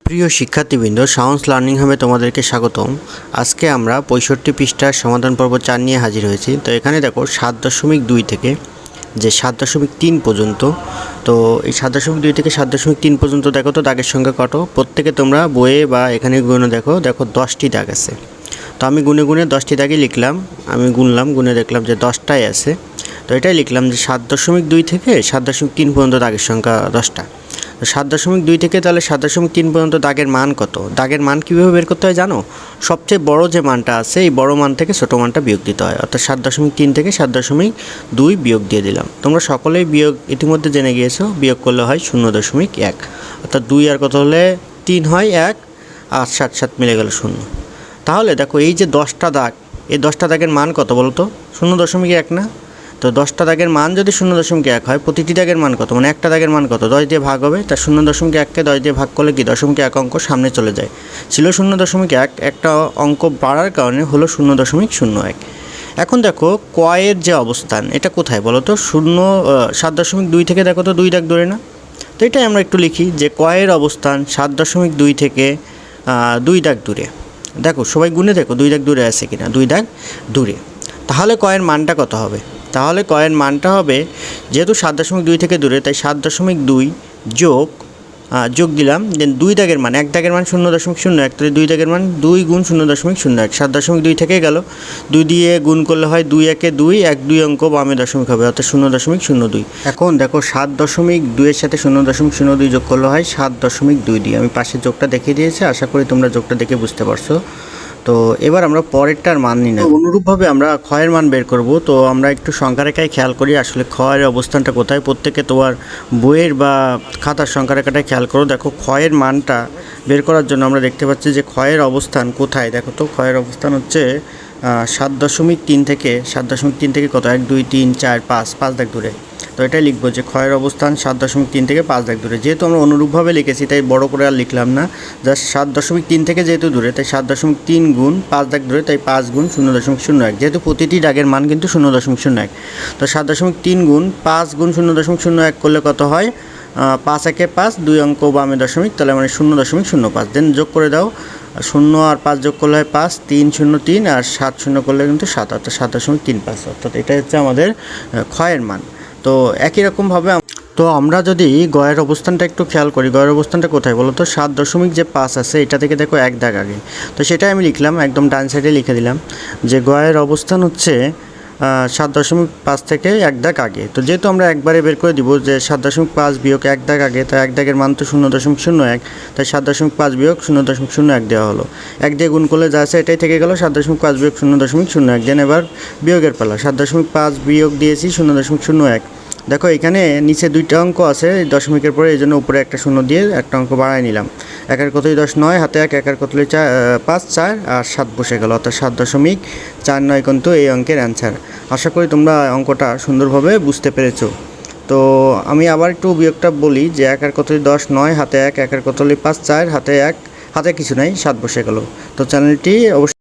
প্রিয় শিক্ষার্থীবৃন্দ, সাউন্স লার্নিং হাবে তোমাদেরকে স্বাগতম। আজকে আমরা 65 পৃষ্ঠার সমাধান পর্ব 4 নিয়ে হাজির হয়েছি। তো এখানে দেখো 7.2 থেকে যে 7.3 পর্যন্ত, তো এই 7.2 থেকে 7.3 পর্যন্ত দেখো তো দাগের সংখ্যা কত। প্রত্যেকে তোমরা বইয়ে বা এখানে গুনে দেখো 10টি দাগ আছে। তো আমি গুনে 10টি দাগই লিখলাম। আমি গুনলাম, গুনে দেখলাম যে 10টাই আছে। তো এটাই লিখলাম যে 7.2 থেকে 7.3 পর্যন্ত দাগের সংখ্যা 10টা। 7.2 থেকে তাহলে 7.3 পর্যন্ত দাগের মান কত? দাগের মান কীভাবে বের করতে হয় জানো? সবচেয়ে বড় যে মানটা আছে এই বড় মান থেকে ছোটো মানটা বিয়োগ দিতে হয়। অর্থাৎ 7.3 থেকে 7.2 বিয়োগ দিয়ে দিলাম। তোমরা সকলেই বিয়োগ ইতিমধ্যে জেনে গিয়েছো, বিয়োগ করলে হয় 0.1। অর্থাৎ 2 আর কত হলে 3 হয় 1, আর 7 মিলে গেল 0। তাহলে দেখো এই যে 10টা দাগ, এই 10টা দাগের মান কত বলো তো? 0.1 না? তো 10টা দাগের মান যদি 0.1 হয়, প্রতিটি দাগের মান কত? মানে একটা দাগের মান কত? 10 দিয়ে ভাগ হবে। তার 0.1কে 10 দিয়ে ভাগ করলে কি 0.1 অঙ্ক সামনে চলে যায়। ছিল 0.1, একটা অঙ্ক বাড়ার কারণে হলো 0.01। এখন দেখো কয়ের যে অবস্থান, এটা কোথায় বলো তো? 7.2 থেকে দেখো তো 2 দাগ দূরে না? তো এটাই আমরা একটু লিখি যে কয়ের অবস্থান 7.2 থেকে 2 দাগ দূরে। দেখো সবাই গুনে দেখো 2 দাগ দূরে আছে কিনা। 2 দাগ দূরে। তাহলে কয়ের মানটা কত হবে? তাহলে কয়ের মানটা হবে, যেহেতু 7.2 থেকে দূরে, তাই 7.2 যোগ দিলাম। দেন 2 দাগের মান, 1 দাগের মান 0.01, তাহলে 2 দাগের মান 2 গুণ 0.01। 7.2 থেকে গেল, 2 দিয়ে গুণ করলে হয় 2 একে 2, 1 2 অঙ্ক বামে দশমিক হবে, অর্থাৎ 0.02। এখন দেখো 7.2 এর সাথে 0.02 যোগ করলে হয় 7.22। আমি পাশে যোগটা দেখিয়ে দিয়েছি, আশা করি তোমরা যোগটা দেখে বুঝতে পারছো। তো এবার আমরা পরেরটার মান নিই না, অনুরূপভাবে আমরা ক্ষয়ের মান বের করব। তো আমরা একটু সংখ্যারেখায় খেয়াল করি আসলে ক্ষয়ের অবস্থানটা কোথায়। প্রত্যেকে তোমার বইয়ের বা খাতার সংখ্যারেখাটায় খেয়াল করো। দেখো ক্ষয়ের মানটা বের করার জন্য আমরা দেখতে পাচ্ছি যে ক্ষয়ের অবস্থান কোথায়। দেখো তো ক্ষয়ের অবস্থান হচ্ছে 7.3 থেকে কত? 1 2 3 4 5 দাগ দূরে। তো এটাই লিখবো যে ক্ষয়ের অবস্থান 7.3 থেকে 5 দাগ দূরে। যেহেতু আমরা অনুরূপভাবে লিখেছি তাই বড় করে আর লিখলাম না, জাস্ট 7.3 থেকে যেহেতু দূরে তাই 7.3 গুণ 5 দাগ দূরে, তাই 5 গুণ 0.01। যেহেতু প্রতিটি দাগের মান কিন্তু 0.01। তো 7.3 গুণ 5 গুণ 0.01 করলে কত হয়? 5 একে 5, 2 অঙ্ক বামে দশমিক, তাহলে মানে 0.05। দেন যোগ করে দাও, 0 আর 5 যোগ করলে হয় 5, 3 0 3, আর 7 0 করলে কিন্তু 7, অর্থাৎ 7.35। অর্থাৎ এটাই হচ্ছে আমাদের ক্ষয়ের মান। তো একই রকমভাবে তো আমরা যদি গয়ের অবস্থানটা একটু খেয়াল করি, গয়ের অবস্থানটা কোথায় বলো তো? 7.5 আছে, এটা থেকে দেখো 1 দাগ আগে। তো সেটাই আমি লিখলাম, একদম ডান সাইডে লিখে দিলাম যে গয়ের অবস্থান হচ্ছে 7.5 থেকে 1 দাগ আগে। তো যেহেতু আমরা একবারে বের করে দিব যে 7.5 বিয়োগ 1 দাগ আগে, তাই 1 দাগের মান তো 0.01, তাই 7.5 বিয়োগ 0.01 দেওয়া হলো। 1 দিয়ে গুণ করলে যা আছে এটাই থেকে গেল, 7.5 বিয়োগ 0.01। দেন এবার বিয়োগের পালা, 7.5 বিয়োগ দিয়েছি 0.01। দেখো এখানে নিচে 2টা অঙ্ক আছে দশমিকের পরে, এই জন্য উপরে একটা 0 দিয়ে একটা অঙ্ক বাড়াই নিলাম। 1 এর কতই 10, 9 হাতে 1, 1 এর কতই 5 4, আর 7 বসে গেল, অর্থাৎ 7.49 কিন্তু এই অঙ্কের অ্যান্সার। আশা করি তোমরা অঙ্কটা সুন্দরভাবে বুঝতে পেরেছো। তো আমি আবার একটু বিয়োগটা বলি যে 1 এর কতই 10, 9 হাতে 1, 1 এর কতই 5 4, হাতে 1, হাতে কিছু নাই, 7 বসে গেল। তো চ্যানেলটি অবশ্যই